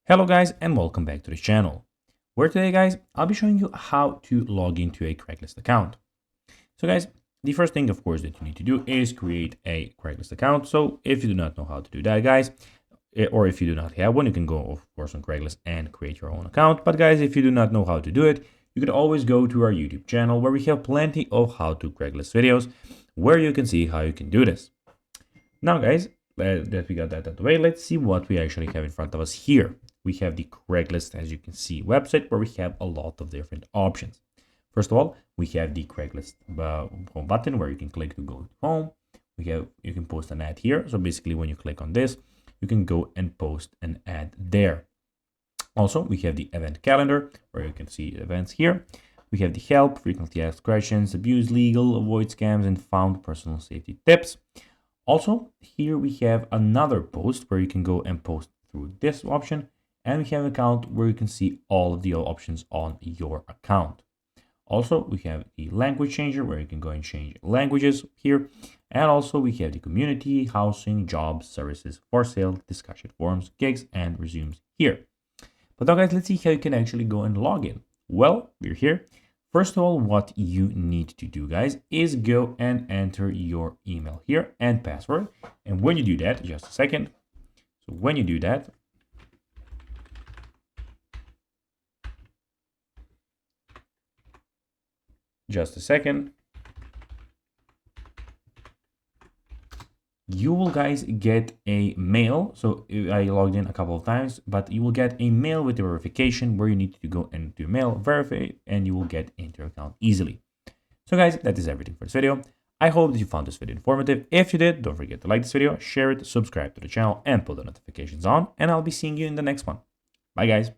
Hello guys and welcome back to the channel, where today guys I'll be showing you how to log into a Craigslist account. So guys, the first thing of course that you need to do is create a Craigslist account. So if you do not know how to do that guys, or if you do not have one, you can go of course on Craigslist and create your own account. But guys, if you do not know how to do it, you could always go to our YouTube channel where we have plenty of how to Craigslist videos where you can see how you can do this. Now guys, that we got that out of the way, let's see what we actually have in front of us here. We have the Craigslist, as you can see, website where we have a lot of different options. First of all, we have the Craigslist home button where you can click to go to home. You can post an ad here. So basically when you click on this, you can go and post an ad there. Also, we have the event calendar where you can see events here. We have the help, frequently asked questions, abuse legal, avoid scams, and found personal safety tips. Also, here we have another post where you can go and post through this option, and we have an account where you can see all of the options on your account. Also, we have the language changer where you can go and change languages here. And also we have the community, housing, jobs, services, for sale, discussion forums, gigs, and resumes here. But now guys, let's see how you can actually go and log in. Well, we're here. First of all, what you need to do, guys, is go and enter your email here and password. And when you do that, just a second. So when you do that, just a second, you will guys get a mail. So I logged in a couple of times, but you will get a mail with the verification where you need to go and do mail, verify, and you will get into your account easily. So guys, that is everything for this video. I hope that you found this video informative. If you did, don't forget to like this video, share it, subscribe to the channel, and put the notifications on, and I'll be seeing you in the next one. Bye guys.